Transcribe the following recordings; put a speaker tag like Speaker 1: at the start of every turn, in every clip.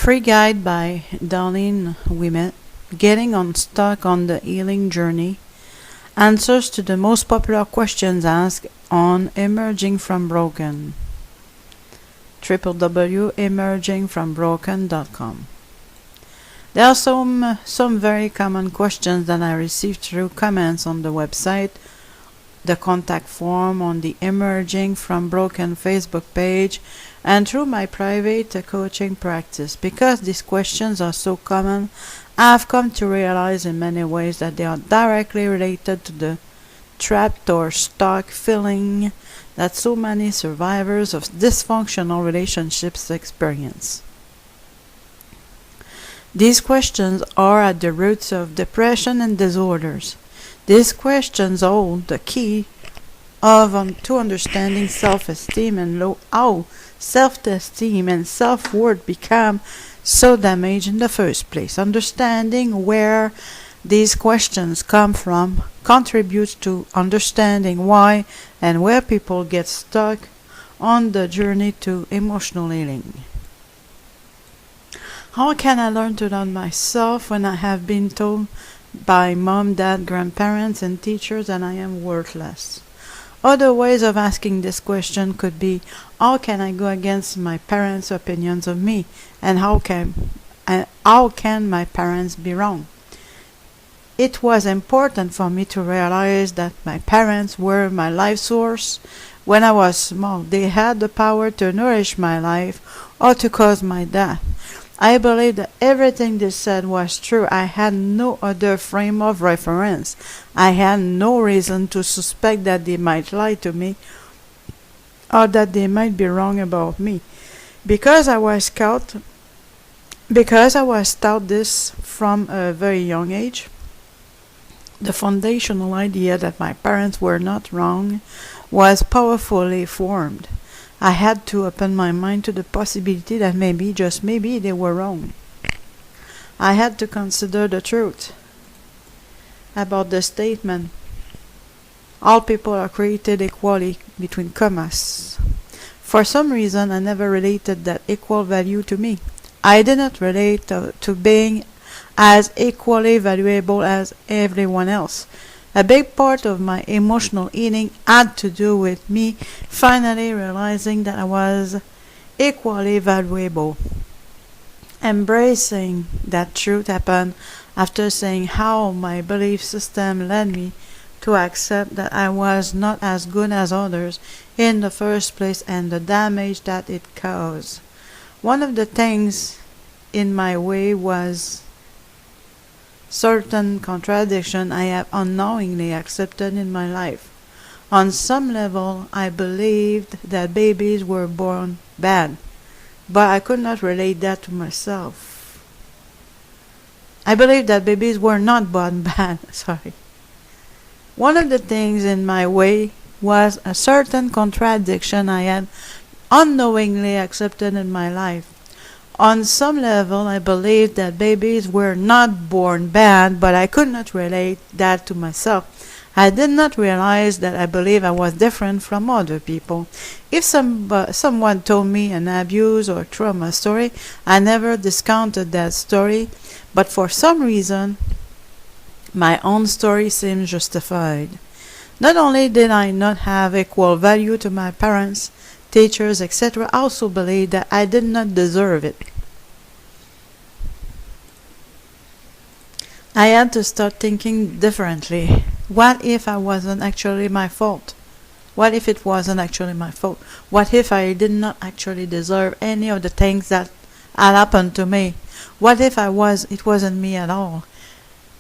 Speaker 1: Free guide by Darlene Ouellet, Getting Unstuck on the Healing Journey. Answers to the most popular questions asked on Emerging from Broken. www.emergingfrombroken.com. There are some very common questions that I received through comments on the website, the contact form on the Emerging from Broken Facebook page, and through my private coaching practice. Because these questions are so common, I've come to realize in many ways that they are directly related to the trapped or stuck feeling that so many survivors of dysfunctional relationships experience. These questions are at the roots of depression and disorders. These questions hold the key to understanding self-esteem and how self-esteem and self-worth become so damaged in the first place. Understanding where these questions come from contributes to understanding why and where people get stuck on the journey to emotional healing. How can I learn to love myself when I have been told by mom, dad, grandparents, and teachers that I am worthless? Other ways of asking this question could be, how can I go against my parents' opinions of me? And how can my parents be wrong? It was important for me to realize that my parents were my life source. When I was small, they had the power to nourish my life or to cause my death. I believed that everything they said was true. I had no other frame of reference. I had no reason to suspect that they might lie to me or that they might be wrong about me. Because I was taught this from a very young age, the foundational idea that my parents were not wrong was powerfully formed. I had to open my mind to the possibility that maybe, just maybe, they were wrong. I had to consider the truth about the statement, all people are created equally, between commas. For some reason, I never related that equal value to me. I did not relate to being as equally valuable as everyone else. A big part of my emotional healing had to do with me finally realizing that I was equally valuable. Embracing that truth happened after seeing how my belief system led me to accept that I was not as good as others in the first place and the damage that it caused. One of the things in my way was certain contradiction I have unknowingly accepted in my life. On some level, I believed that babies were born bad, but I could not relate that to myself. I believed that babies were not born bad, sorry. One of the things in my way was a certain contradiction I had unknowingly accepted in my life. On some level, I believed that babies were not born bad, but I could not relate that to myself. I did not realize that I believed I was different from other people. If someone told me an abuse or trauma story, I never discounted that story, but for some reason, my own story seemed justified. Not only did I not have equal value to my parents, teachers, etc., I also believed that I did not deserve it. I had to start thinking differently. What if I wasn't actually my fault? What if it wasn't actually my fault? What if I did not actually deserve any of the things that had happened to me? What if it wasn't me at all?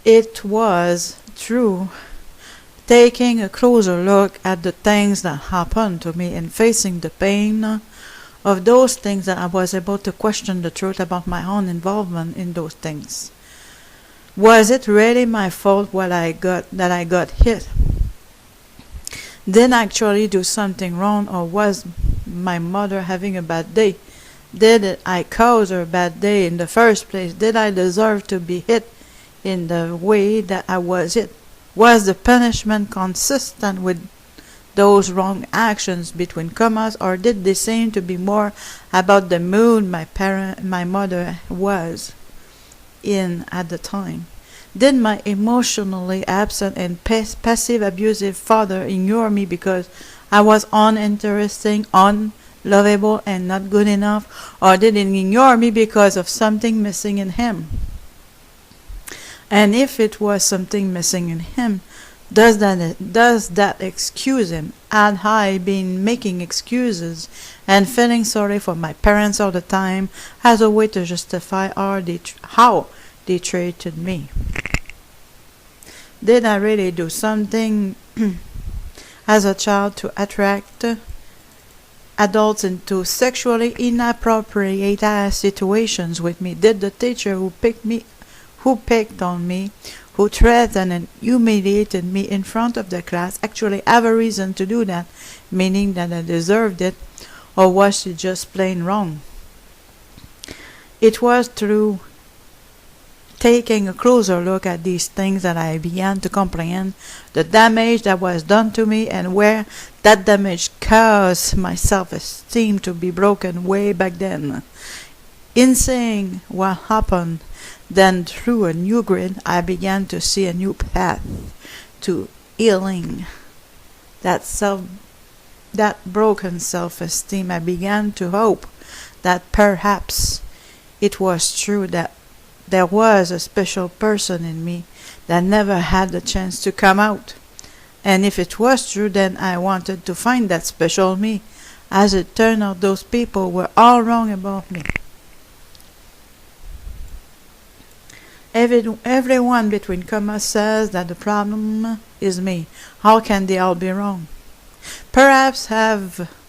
Speaker 1: It was true. Taking a closer look at the things that happened to me and facing the pain of those things, that I was able to question the truth about my own involvement in those things. Was it really my fault that I got hit? Did I actually do something wrong, or was my mother having a bad day? Did I cause her a bad day in the first place? Did I deserve to be hit in the way that I was hit? Was the punishment consistent with those wrong actions between commas, or did they seem to be more about the mood my mother was in at the time? Did my emotionally absent and passive abusive father ignore me because I was uninteresting, unlovable, and not good enough, or did he ignore me because of something missing in him? And if it was something missing in him, does that excuse him? Had I been making excuses and feeling sorry for my parents all the time as a way to justify how they treated me? Did I really do something as a child to attract adults into sexually inappropriate situations with me? Did the teacher who picked on me, who threatened and humiliated me in front of the class, actually have a reason to do that, meaning that I deserved it, or was she just plain wrong? It was through taking a closer look at these things that I began to comprehend the damage that was done to me, and where that damage caused my self-esteem to be broken way back then. In saying what happened, then through a new grid, I began to see a new path to healing that broken self-esteem. I began to hope that perhaps it was true that there was a special person in me that never had the chance to come out. And if it was true, then I wanted to find that special me. As it turned out, those people were all wrong about me. Everyone between commas says that the problem is me. How can they all be wrong? Perhaps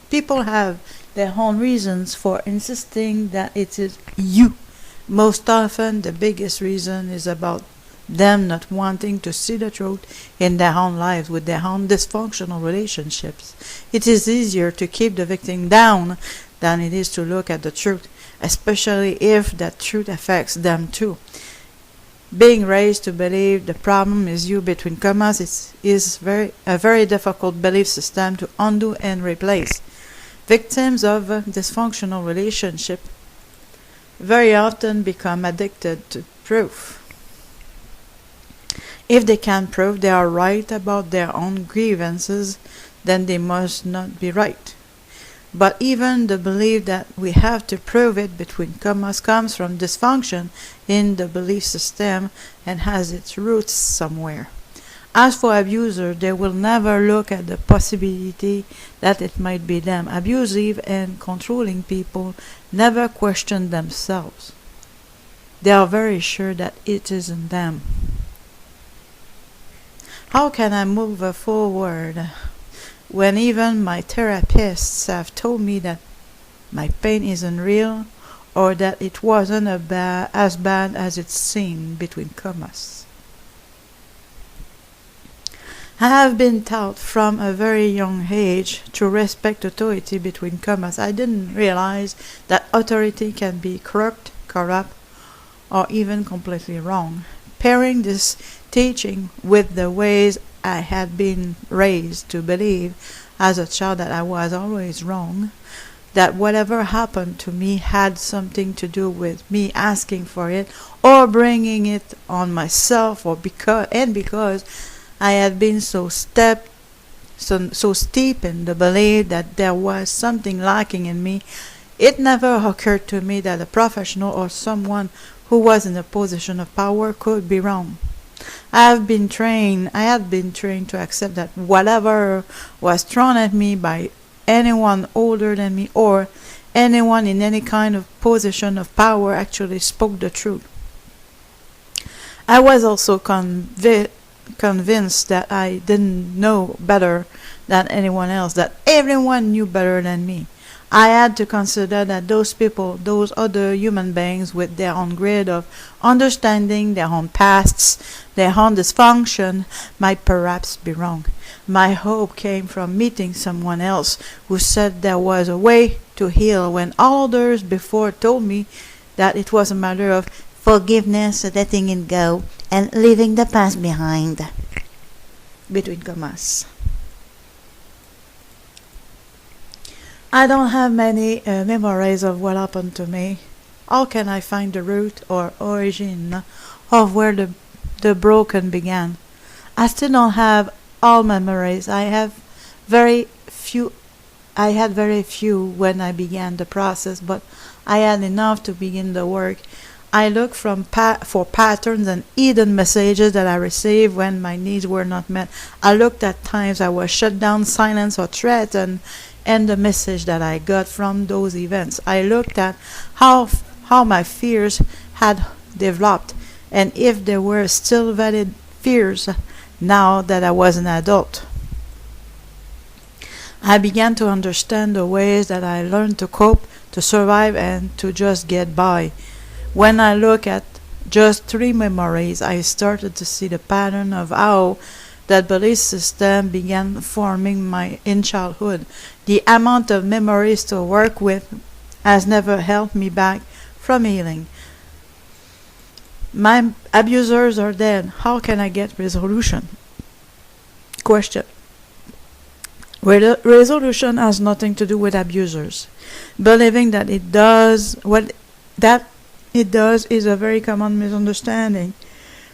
Speaker 1: people have their own reasons for insisting that it is you. Most often, the biggest reason is about them not wanting to see the truth in their own lives with their own dysfunctional relationships. It is easier to keep the victim down than it is to look at the truth, especially if that truth affects them too. Being raised to believe the problem is you between commas is a very difficult belief system to undo and replace. Victims of a dysfunctional relationship very often become addicted to proof. If they can prove they are right about their own grievances, then they must not be right. But even the belief that we have to prove it between commas comes from dysfunction in the belief system and has its roots somewhere. As for abusers, they will never look at the possibility that it might be them. Abusive and controlling people never question themselves. They are very sure that it isn't them. How can I move forward when even my therapists have told me that my pain isn't real, or that it wasn't as bad as it seemed between commas? I have been taught from a very young age to respect authority between commas. I didn't realize that authority can be corrupt, or even completely wrong. Pairing this teaching with the ways I had been raised to believe as a child that I was always wrong, that whatever happened to me had something to do with me asking for it or bringing it on myself, because I had been so steep in the belief that there was something lacking in me, it never occurred to me that a professional or someone who was in a position of power could be wrong. I had been trained to accept that whatever was thrown at me by anyone older than me or anyone in any kind of position of power actually spoke the truth. I was also convinced that I didn't know better than anyone else, that everyone knew better than me. I had to consider that those people, those other human beings with their own grid of understanding, their own pasts, their own dysfunction, might perhaps be wrong. My hope came from meeting someone else who said there was a way to heal when all others before told me that it was a matter of forgiveness, letting it go, and leaving the past behind. Between commas. I don't have many memories of what happened to me. How can I find the root or origin of where the broken began? I still don't have all memories. Very few. I had very few when I began the process, but I had enough to begin the work. I looked for patterns and hidden messages that I received when my needs were not met. I looked at times I was shut down, silenced, or threatened, and the message that I got from those events. I looked at how my fears had developed, and if there were still valid fears now that I was an adult. I began to understand the ways that I learned to cope, to survive, and to just get by. When I look at just 3 memories, I started to see the pattern of how that belief system began forming in childhood. The amount of memories to work with has never held me back from healing. My abusers are dead. How can I get resolution? Question. Resolution has nothing to do with abusers. Believing that it does is a very common misunderstanding.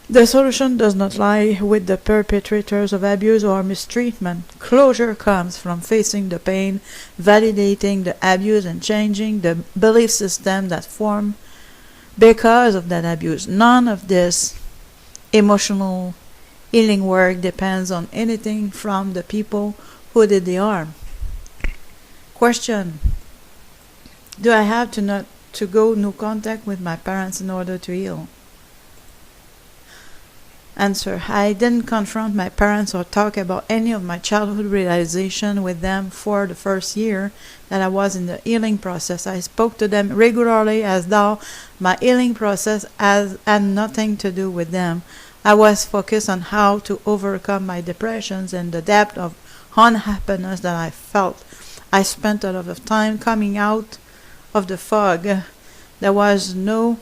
Speaker 1: The solution does not lie with the perpetrators of abuse or mistreatment. Closure comes from facing the pain, validating the abuse, and changing the belief system that formed because of that abuse. None of this emotional healing work depends on anything from the people who did the harm. Question. Do I have to go no contact with my parents in order to heal? Answer. I didn't confront my parents or talk about any of my childhood realization with them for the first year that I was in the healing process. I spoke to them regularly as though my healing process had nothing to do with them. I was focused on how to overcome my depressions and the depth of unhappiness that I felt. I spent a lot of time coming out of the fog. There was no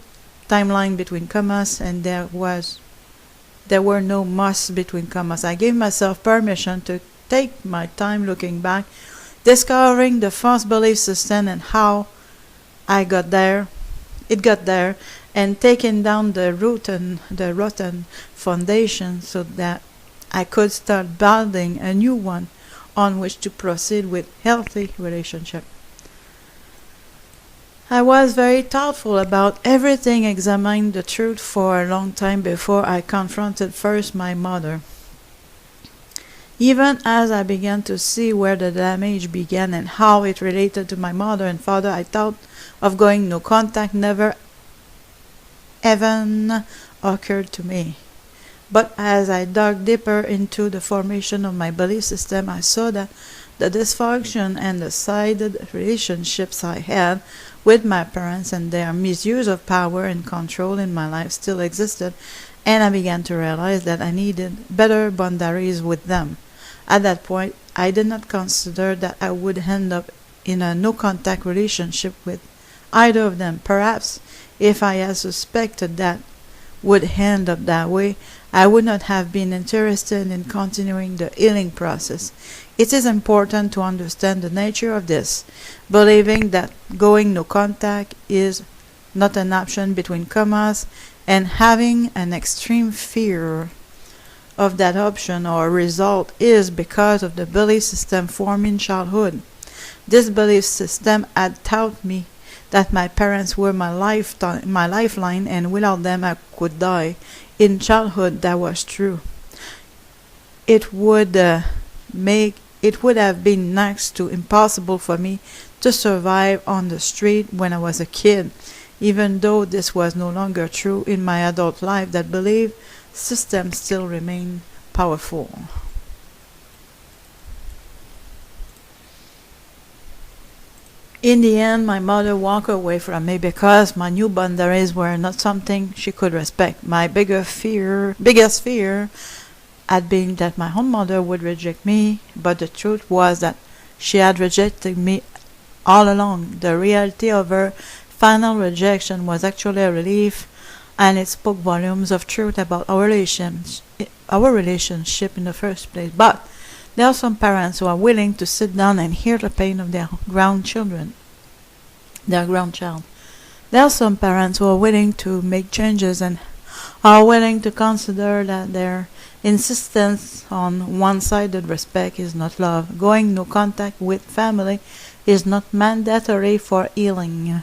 Speaker 1: timeline between commas, and there were no musts between commas. I gave myself permission to take my time looking back, discovering the false belief system and how it got there, and taking down the rotten foundation so that I could start building a new one on which to proceed with healthy relationship. I was very thoughtful about everything, examining the truth for a long time before I confronted first my mother. Even as I began to see where the damage began and how it related to my mother and father, I thought of going no contact never even occurred to me. But as I dug deeper into the formation of my belief system, I saw that the dysfunction and the sided relationships I had with my parents and their misuse of power and control in my life still existed, and I began to realize that I needed better boundaries with them. At that point, I did not consider that I would end up in a no-contact relationship with either of them. Perhaps if I had suspected that would end up that way, I would not have been interested in continuing the healing process. It is important to understand the nature of this, believing that going no contact is not an option between commas, and having an extreme fear of that option or result is because of the belief system formed in childhood. This belief system had taught me that my parents were my lifeline, and without them I could die. In childhood, that was true. It would have been next to impossible for me to survive on the street when I was a kid. Even though this was no longer true in my adult life, that belief system still remained powerful. In the end, my mother walked away from me because my new boundaries were not something she could respect. My biggest fear had been that my own mother would reject me, but the truth was that she had rejected me all along. The reality of her final rejection was actually a relief, and it spoke volumes of truth about our relationship in the first place. But There are some parents who are willing to sit down and hear the pain of their grandchild. There are some parents who are willing to make changes and are willing to consider that their insistence on one-sided respect is not love. Going no contact with family is not mandatory for healing.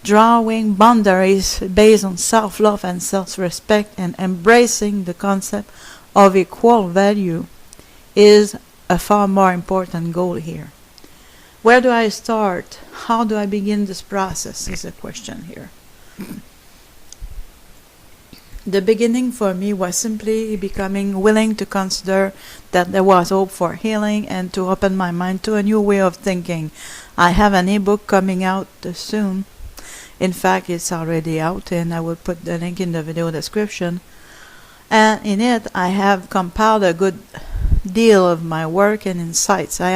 Speaker 1: Drawing boundaries based on self-love and self-respect and embracing the concept of equal value is a far more important goal here. Where do I start? How do I begin this process is a question here. The beginning for me was simply becoming willing to consider that there was hope for healing and to open my mind to a new way of thinking. I have an ebook coming out soon. In fact, it's already out, and I will put the link in the video description. And in it, I have compiled a good deal of my work and insights. I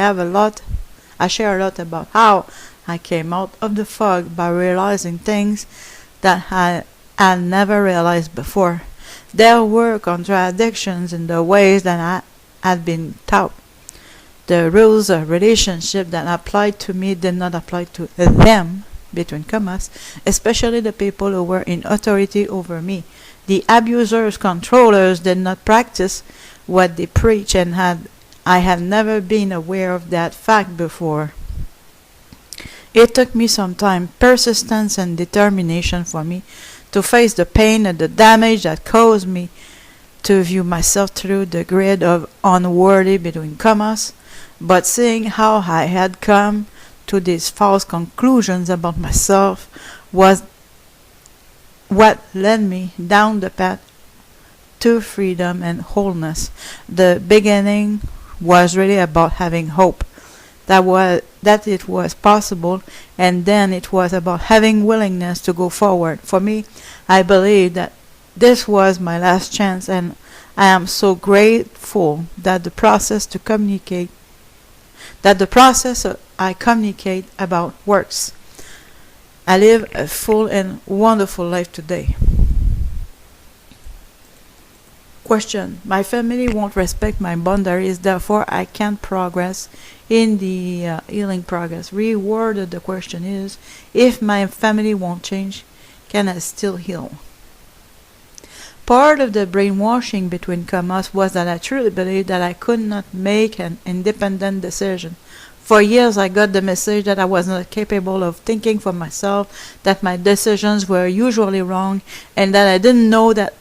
Speaker 1: share a lot about how I came out of the fog by realizing things that I had never realized before. There were contradictions in the ways that I had been taught. The rules of relationship that applied to me did not apply to them, between commas, especially the people who were in authority over me. The abusers, controllers did not practice what they preach, and I had never been aware of that fact before. It took me some time, persistence and determination for me to face the pain and the damage that caused me to view myself through the grid of unworthy between commas, but seeing how I had come to these false conclusions about myself was what led me down the path to freedom and wholeness. The beginning was really about having hope that it was possible, and then it was about having willingness to go forward. For me, I believe that this was my last chance, and I am so grateful that the process I communicate about works. I live a full and wonderful life today. Question: my family won't respect my boundaries, therefore I can't progress in the healing progress. Reworded, the question is, if my family won't change, can I still heal? Part of the brainwashing between commas was that I truly believed that I could not make an independent decision. For years I got the message that I was not capable of thinking for myself, that my decisions were usually wrong, and that I didn't know that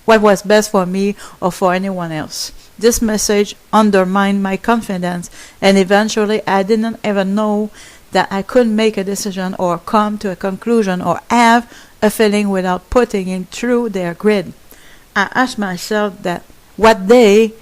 Speaker 1: what was best for me or for anyone else. This message undermined my confidence, and eventually I didn't even know that I could make a decision or come to a conclusion or have a feeling without putting it through their grid. I asked myself that what they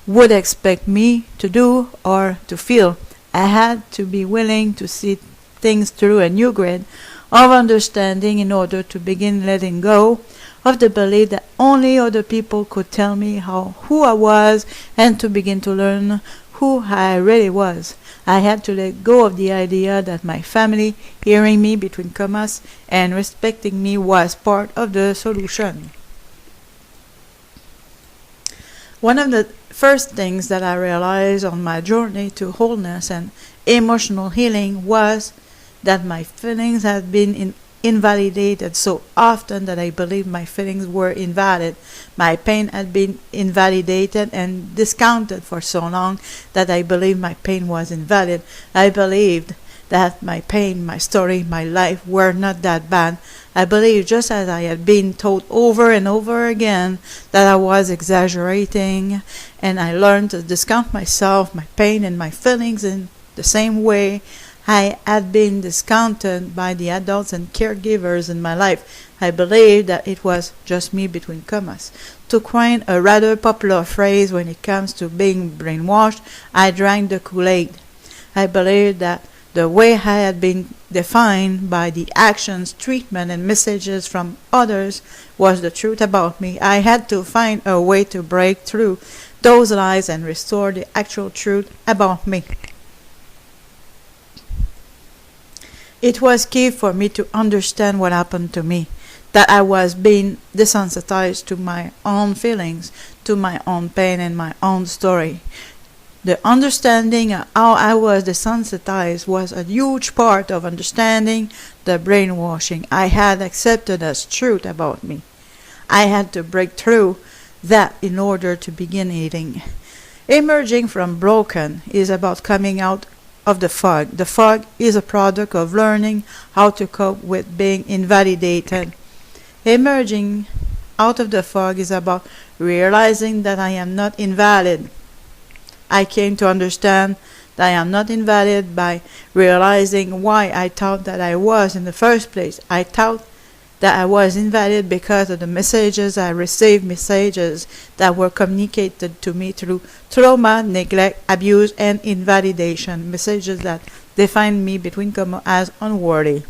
Speaker 1: would expect me to do or to feel. I had to be willing to see things through a new grid of understanding in order to begin letting go of the belief that only other people could tell me who I was, and to begin to learn who I really was. I had to let go of the idea that my family, hearing me between commas and respecting me, was part of the solution. One of the first things that I realized on my journey to wholeness and emotional healing was that my feelings had been invalidated so often that I believed my feelings were invalid. My pain had been invalidated and discounted for so long that I believed my pain was invalid. I believed that my pain, my story, my life were not that bad. I believed, just as I had been told over and over again, that I was exaggerating, and I learned to discount myself, my pain, and my feelings in the same way I had been discounted by the adults and caregivers in my life. I believed that it was just me between commas. To coin a rather popular phrase when it comes to being brainwashed, I drank the Kool-Aid. I believed that the way I had been defined by the actions, treatment, and messages from others was the truth about me. I had to find a way to break through those lies and restore the actual truth about me. It was key for me to understand what happened to me, that I was being desensitized to my own feelings, to my own pain and my own story. The understanding of how I was desensitized was a huge part of understanding the brainwashing I had accepted as truth about me. I had to break through that in order to begin healing. Emerging from broken is about coming out of the fog. The fog is a product of learning how to cope with being invalidated. Emerging out of the fog is about realizing that I am not invalid. I came to understand that I am not invalid by realizing why I thought that I was in the first place. I thought that I was invalid because of the messages I received, messages that were communicated to me through trauma, neglect, abuse, and invalidation, messages that defined me between commas as unworthy.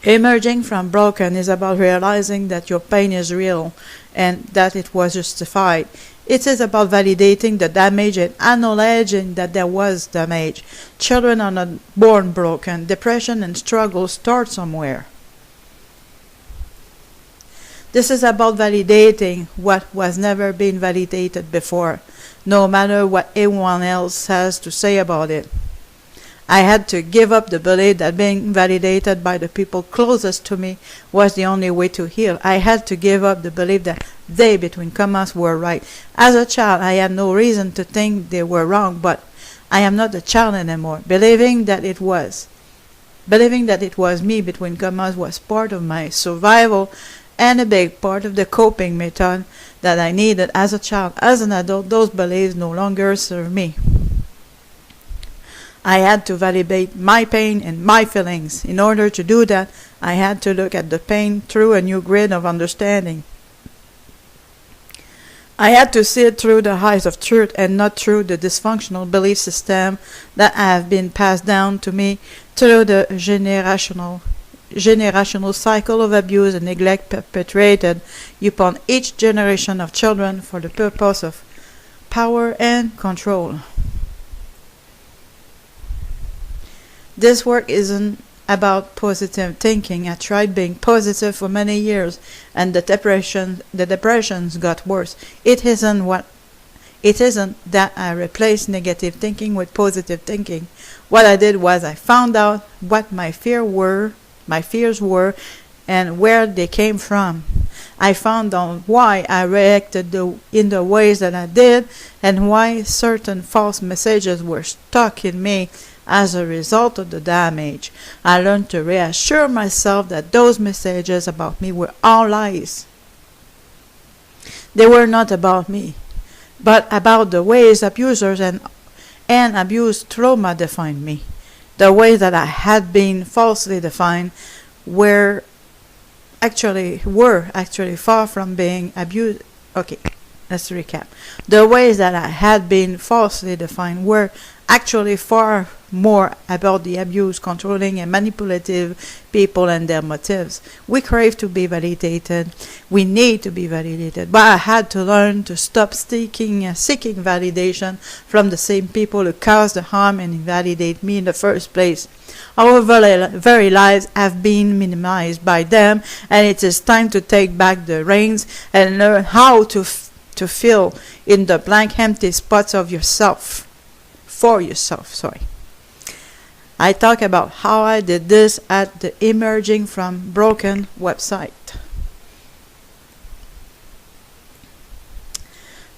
Speaker 1: Emerging from broken is about realizing that your pain is real and that it was justified. It is about validating the damage and acknowledging that there was damage. Children are not born broken. Depression and struggle start somewhere. This is about validating what was never been validated before, no matter what anyone else has to say about it. I had to give up the belief that being validated by the people closest to me was the only way to heal. I had to give up the belief that they, between commas, were right. As a child, I had no reason to think they were wrong, but I am not a child anymore. Believing that it was me, between commas, was part of my survival and a big part of the coping method that I needed as a child. As an adult, those beliefs no longer serve me. I had to validate my pain and my feelings. In order to do that, I had to look at the pain through a new grid of understanding. I had to see it through the eyes of truth and not through the dysfunctional belief system that have been passed down to me through the generational cycle of abuse and neglect perpetrated upon each generation of children for the purpose of power and control. This work isn't about positive thinking. I tried being positive for many years, and the depressions got worse. It isn't that I replaced negative thinking with positive thinking. What I did was I found out what my fears were, and where they came from. I found out why I reacted in the ways that I did, and why certain false messages were stuck in me as a result of the damage. I learned to reassure myself that those messages about me were all lies. They were not about me, but about the ways abusers and abuse trauma defined me. The ways that I had been falsely defined were actually far from being abused. Okay, let's recap. The ways that I had been falsely defined were actually far more about the abuse, controlling, and manipulative people and their motives. We crave to be validated. We need to be validated. But I had to learn to stop seeking validation from the same people who caused the harm and invalidate me in the first place. Our very lives have been minimized by them, and it is time to take back the reins and learn how to fill in the blank, empty spots of yourself. For yourself, sorry. I talk about how I did this at the Emerging from Broken website.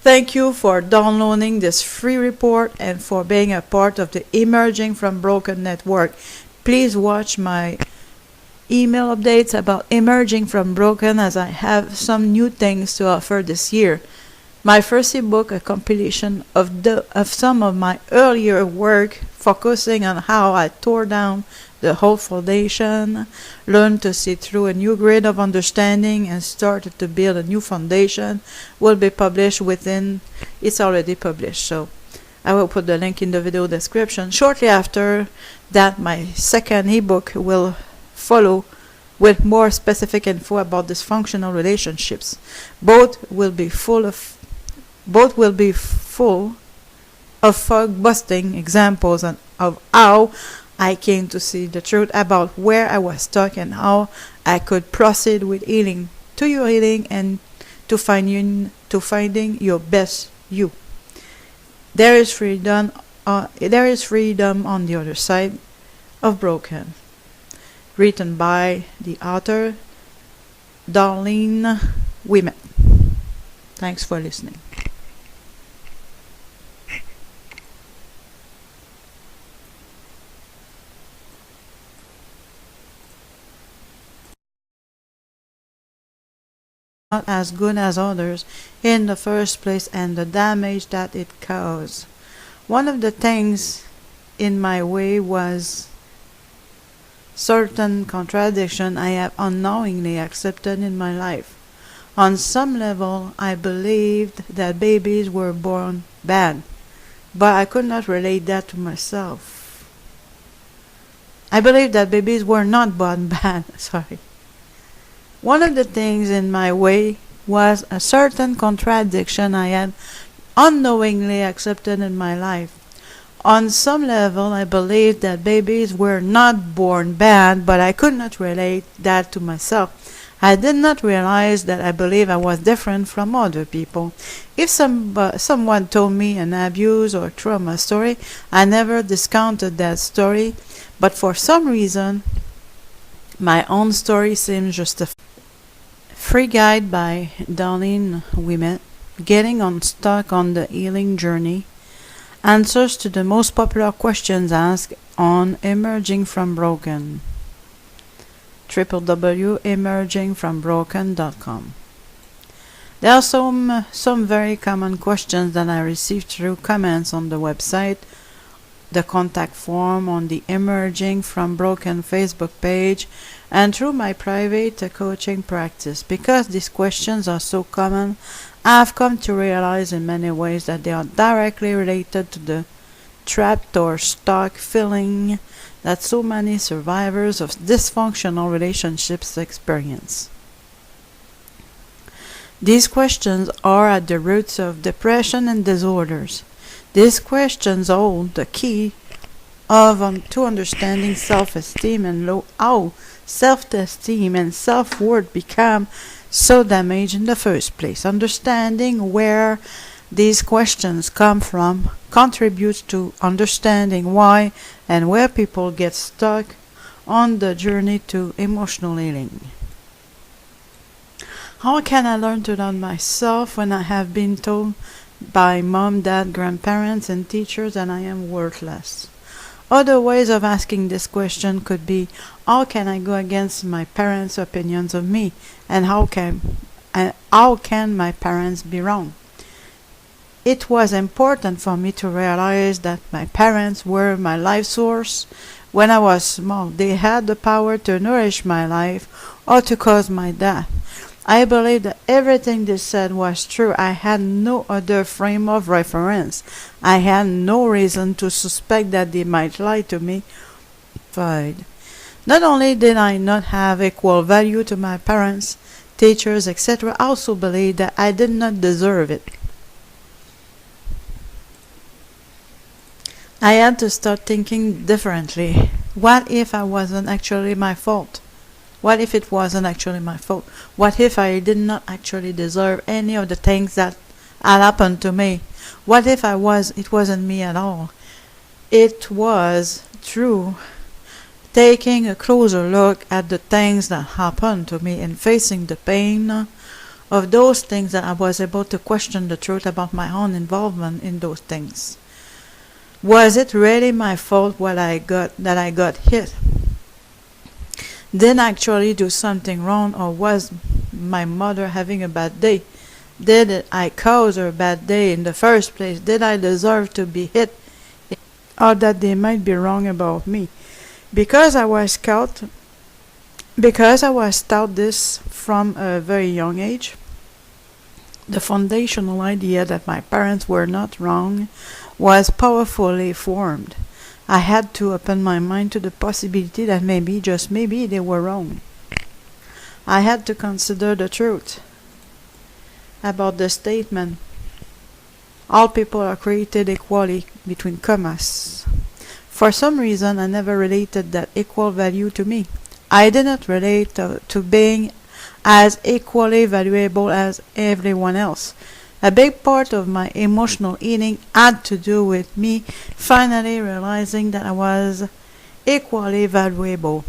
Speaker 1: Thank you for downloading this free report and for being a part of the Emerging from Broken network. Please watch my email updates about Emerging from Broken, as I have some new things to offer this year. My first ebook, a compilation of some of my earlier work, focusing on how I tore down the whole foundation, learned to see through a new grid of understanding, and started to build a new foundation, will be published it's already published, so I will put the link in the video description. Shortly after that, my second ebook will follow with more specific info about dysfunctional relationships. Both will be full of fog-busting examples of how I came to see the truth about where I was stuck and how I could proceed with healing, to your healing, and to finding your best you. There is freedom. There is freedom on the other side of broken. Written by the author Darlene Ouellet. Thanks for listening. Not as good as others in the first place, and the damage that it caused. One of the things in my way was certain contradiction I have unknowingly accepted in my life. On some level, I believed that babies were born bad, but I could not relate that to myself. I believed that babies were not born bad. Sorry. One of the things in my way was a certain contradiction I had unknowingly accepted in my life. On some level, I believed that babies were not born bad, but I could not relate that to myself. I did not realize that I believe I was different from other people. If someone told me an abuse or trauma story, I never discounted that story, but for some reason, my own story seems justified. Free Guide by Darlene Ouellet, Getting Unstuck on the Healing Journey, Answers to the most popular questions asked on Emerging from Broken. www.emergingfrombroken.com. There are some very common questions that I received through comments on the website, the contact form on the Emerging from Broken Facebook page, and through my private coaching practice. Because these questions are so common, I have come to realize in many ways that they are directly related to the trapped or stuck feeling that so many survivors of dysfunctional relationships experience. These questions are at the roots of depression and disorders. These questions hold the key to understanding self-esteem and how self-esteem and self-worth become so damaged in the first place. Understanding where these questions come from contributes to understanding why and where people get stuck on the journey to emotional healing. How can I learn to love myself when I have been told by mom, dad, grandparents, and teachers that I am worthless? Other ways of asking this question could be, how can I go against my parents' opinions of me, and how can my parents be wrong? It was important for me to realize that my parents were my life source. When I was small, they had the power to nourish my life or to cause my death. I believe that everything they said was true. I had no other frame of reference. I had no reason to suspect that they might lie to me. Not only did I not have equal value to my parents, teachers, etc., I also believed that I did not deserve it. I had to start thinking differently. What if I wasn't actually my fault? What if it wasn't actually my fault? What if I did not actually deserve any of the things that had happened to me? What if it wasn't me at all? It was through taking a closer look at the things that happened to me and facing the pain of those things that I was able to question the truth about my own involvement in those things. Was it really my fault that I got hit? Did I actually do something wrong, or was my mother having a bad day? Did I cause her a bad day in the first place? Did I deserve to be hit, or that they might be wrong about me? Because I was taught this from a very young age, the foundational idea that my parents were not wrong was powerfully formed. I had to open my mind to the possibility that maybe, just maybe, they were wrong. I had to consider the truth about the statement, all people are created equally, between commas. For some reason, I never related that equal value to me. I did not relate to being as equally valuable as everyone else. A big part of my emotional eating had to do with me finally realizing that I was equally valuable.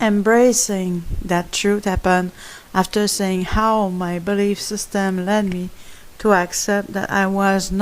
Speaker 1: Embracing that truth happened after seeing how my belief system led me to accept that I was not